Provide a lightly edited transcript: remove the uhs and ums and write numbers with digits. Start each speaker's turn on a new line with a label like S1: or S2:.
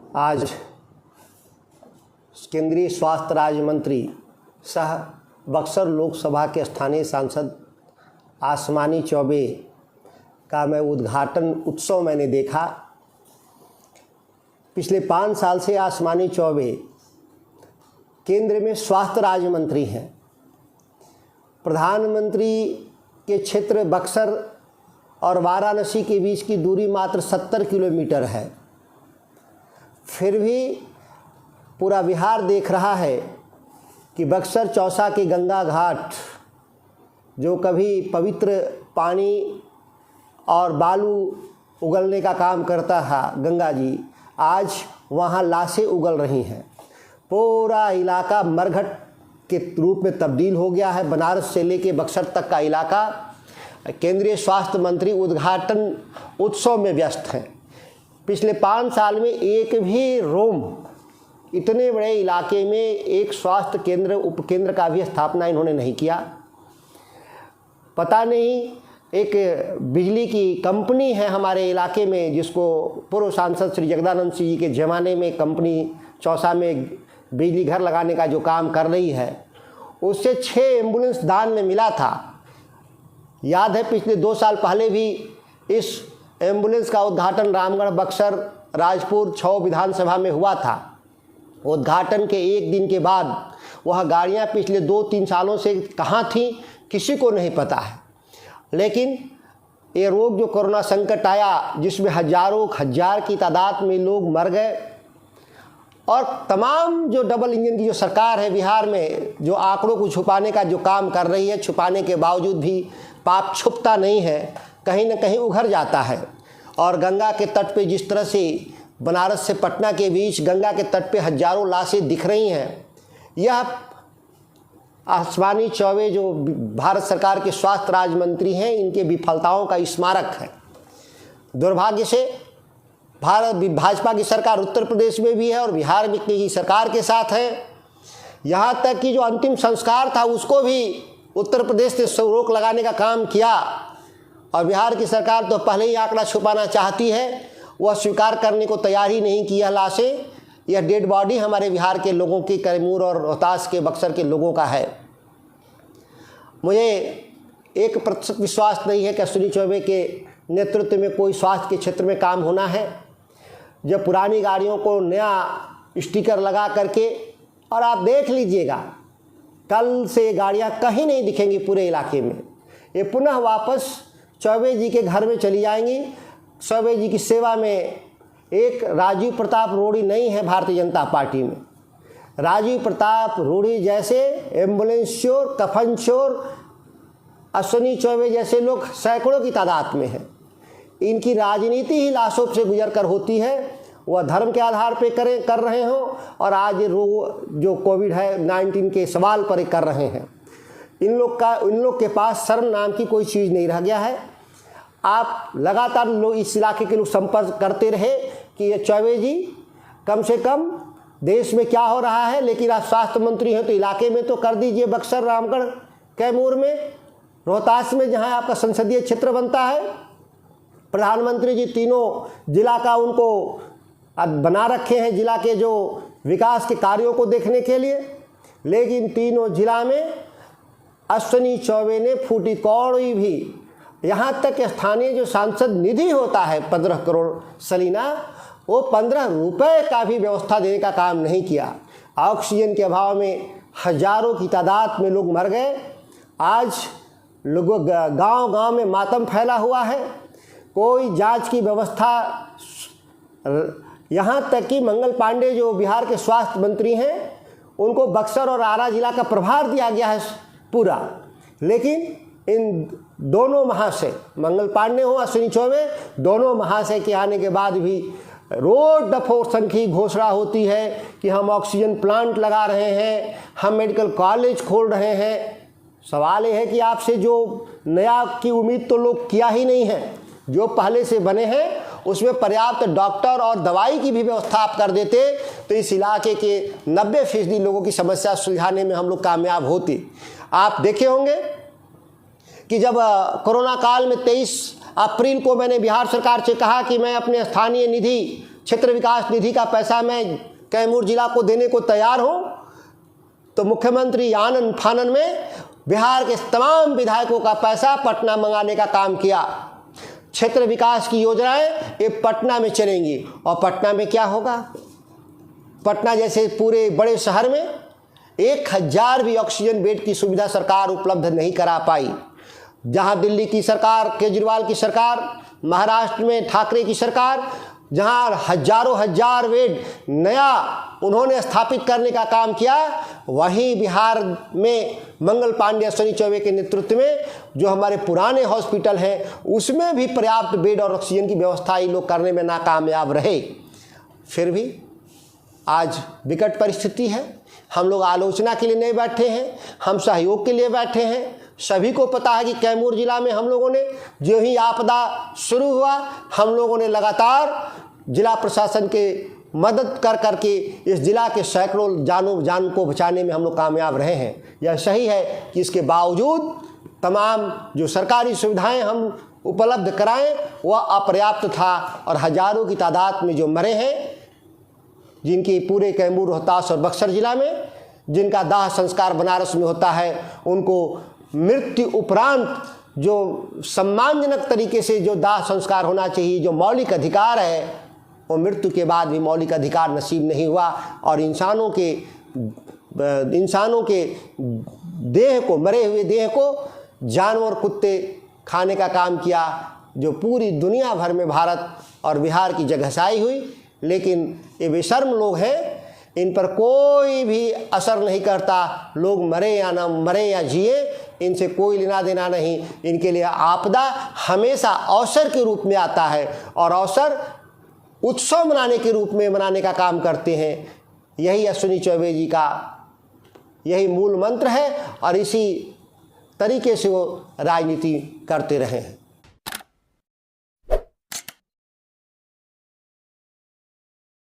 S1: आज केंद्रीय स्वास्थ्य राज्य मंत्री सह बक्सर लोकसभा के स्थानीय सांसद आसमानी चौबे का मैं उद्घाटन उत्सव मैंने देखा। पिछले 5 साल से आसमानी चौबे केंद्र में स्वास्थ्य राज्य मंत्री हैं। प्रधानमंत्री के क्षेत्र बक्सर और वाराणसी के बीच की दूरी मात्र 70 किलोमीटर है, फिर भी पूरा बिहार देख रहा है कि बक्सर चौसा के गंगा घाट, जो कभी पवित्र पानी और बालू उगलने का काम करता था गंगा जी, आज वहाँ लाशें उगल रही हैं। पूरा इलाका मरघट के रूप में तब्दील हो गया है। बनारस से लेके बक्सर तक का इलाका केंद्रीय स्वास्थ्य मंत्री उद्घाटन उत्सव में व्यस्त हैं। पिछले 5 साल में एक भी रोम इतने बड़े इलाके में एक स्वास्थ्य केंद्र उपकेंद्र का भी स्थापना इन्होंने नहीं किया। पता नहीं, एक बिजली की कंपनी है हमारे इलाके में जिसको पूर्व सांसद श्री जगदानंद सिंह जी के ज़माने में कंपनी चौसा में बिजली घर लगाने का जो काम कर रही है, उससे 6 एम्बुलेंस दान में मिला था। याद है पिछले 2 साल पहले भी इस एम्बुलेंस का उद्घाटन रामगढ़, बक्सर, राजपुर 6 विधानसभा में हुआ था। उद्घाटन के 1 दिन के बाद वह गाड़ियां पिछले 2-3 सालों से कहाँ थीं किसी को नहीं पता है। लेकिन ये रोग जो कोरोना संकट आया, जिसमें हजार की तादाद में लोग मर गए, और तमाम जो डबल इंजन की जो सरकार है बिहार में, जो आंकड़ों को छुपाने का जो काम कर रही है, छुपाने के बावजूद भी पाप छुपता नहीं है, कहीं न कहीं उघर जाता है। और गंगा के तट पे जिस तरह से बनारस से पटना के बीच गंगा के तट पे हजारों लाशें दिख रही हैं, यह आसमानी चौबे जो भारत सरकार के स्वास्थ्य राज्य मंत्री हैं, इनके विफलताओं का स्मारक है। दुर्भाग्य से भाजपा की सरकार उत्तर प्रदेश में भी है और बिहार में की सरकार के साथ है। यहाँ तक कि जो अंतिम संस्कार था उसको भी उत्तर प्रदेश से रोक लगाने का काम किया, और बिहार की सरकार तो पहले ही आंकड़ा छुपाना चाहती है, वह स्वीकार करने को तैयार ही नहीं की। यह लाशें, यह डेड बॉडी हमारे बिहार के लोगों की, कैमूर और रोहतास के बक्सर के लोगों का है। मुझे 1% विश्वास नहीं है कि अश्विनी चौबे के नेतृत्व में कोई स्वास्थ्य के क्षेत्र में काम होना है। जब पुरानी गाड़ियों को नया स्टिकर लगा करके, और आप देख लीजिएगा कल से गाड़ियां कहीं नहीं दिखेंगी पूरे इलाके में, ये पुनः वापस चौबे जी के घर में चली जाएंगी। चौबे जी की सेवा में एक राजीव प्रताप रूढ़ी नहीं है भारतीय जनता पार्टी में। राजीव प्रताप रूढ़ी जैसे एम्बुलेंस चोर, कफन चोर, अश्विनी चौबे जैसे लोग सैकड़ों की तादाद में हैं। इनकी राजनीति ही लाशों से गुजर कर होती है। वह धर्म के आधार पे कर रहे हों, और आज रोग जो कोविड-19 के सवाल पर कर रहे हैं। इन लोग के पास शर्म नाम की कोई चीज़ नहीं रह गया है। आप लगातार लोग इस इलाके के लोग संपर्क करते रहे कि ये चौबे जी कम से कम देश में क्या हो रहा है, लेकिन आप स्वास्थ्य मंत्री हैं तो इलाके में तो कर दीजिए। बक्सर, रामगढ़, कैमूर में, रोहतास में जहां आपका संसदीय क्षेत्र बनता है, प्रधानमंत्री जी तीनों जिला का उनको बना रखे हैं, जिला के जो विकास के कार्यों को देखने के लिए। लेकिन तीनों जिला में अश्विनी चौबे ने फूटी कौड़ी भी, यहाँ तक स्थानीय जो सांसद निधि होता है 15 करोड़ सलीना, वो 15 रुपए का भी व्यवस्था देने का काम नहीं किया। ऑक्सीजन के अभाव में हजारों की तादाद में लोग मर गए। आज लोगों गांव-गांव में मातम फैला हुआ है। कोई जांच की व्यवस्था, यहाँ तक कि मंगल पांडे जो बिहार के स्वास्थ्य मंत्री हैं, उनको बक्सर और आरा जिला का प्रभार दिया गया है पूरा। लेकिन इन दोनों महाशय, मंगल पांडे हो, अश्विनी चौबे, दोनों महाशय के आने के बाद भी रोड डफोर्सन की घोषणा होती है कि हम ऑक्सीजन प्लांट लगा रहे हैं, हम मेडिकल कॉलेज खोल रहे हैं। सवाल यह है कि आपसे जो नया की उम्मीद तो लोग किया ही नहीं है। जो पहले से बने हैं उसमें पर्याप्त डॉक्टर और दवाई की भी व्यवस्था आप कर देते तो इस इलाके के 90% लोगों की समस्या सुलझाने में हम लोग कामयाब होते। आप देखे होंगे कि जब कोरोना काल में 23 अप्रैल को मैंने बिहार सरकार से कहा कि मैं अपने स्थानीय निधि क्षेत्र विकास निधि का पैसा मैं कैमूर जिला को देने को तैयार हूँ, तो मुख्यमंत्री आनन फानन में बिहार के तमाम विधायकों का पैसा पटना मंगाने का काम किया। क्षेत्र विकास की योजनाएं ये पटना में चलेंगी, और पटना में क्या होगा? पटना जैसे पूरे बड़े शहर में 1000 भी ऑक्सीजन बेड की सुविधा सरकार उपलब्ध नहीं करा पाई। जहां दिल्ली की सरकार, केजरीवाल की सरकार, महाराष्ट्र में ठाकरे की सरकार, जहां हजारों हजार बेड नया उन्होंने स्थापित करने का काम किया, वहीं बिहार में मंगल पांडे, अश्विनी चौबे के नेतृत्व में जो हमारे पुराने हॉस्पिटल हैं उसमें भी पर्याप्त बेड और ऑक्सीजन की व्यवस्था ये लोग करने में नाकामयाब रहे। फिर भी आज विकट परिस्थिति है। हम लोग आलोचना के लिए नहीं बैठे हैं, हम सहयोग के लिए बैठे हैं। सभी को पता है कि कैमूर जिला में हम लोगों ने जो ही आपदा शुरू हुआ, हम लोगों ने लगातार जिला प्रशासन के मदद कर करके इस जिला के सैकड़ों जान को बचाने में हम लोग कामयाब रहे हैं। यह सही है कि इसके बावजूद तमाम जो सरकारी सुविधाएं हम उपलब्ध कराएं वह अपर्याप्त था, और हजारों की तादाद में जो मरे हैं, जिनकी पूरे कैमूर, रोहतास और बक्सर जिला में जिनका दाह संस्कार बनारस में होता है, उनको मृत्यु उपरांत जो सम्मानजनक तरीके से जो दाह संस्कार होना चाहिए, जो मौलिक अधिकार है, वो मृत्यु के बाद भी मौलिक अधिकार नसीब नहीं हुआ। और इंसानों के देह को, मरे हुए देह को जानवर, कुत्ते खाने का काम किया, जो पूरी दुनिया भर में भारत और बिहार की जगहसाई हुई। लेकिन ये बेशर्म लोग हैं, इन पर कोई भी असर नहीं करता। लोग मरे या ना मरे या जिए, इनसे कोई लेना देना नहीं। इनके लिए आपदा हमेशा अवसर के रूप में आता है, और अवसर उत्सव मनाने के रूप में मनाने का काम करते हैं। यही अश्विनी चौबे जी का यही मूल मंत्र है, और इसी तरीके से वो राजनीति करते रहे हैं।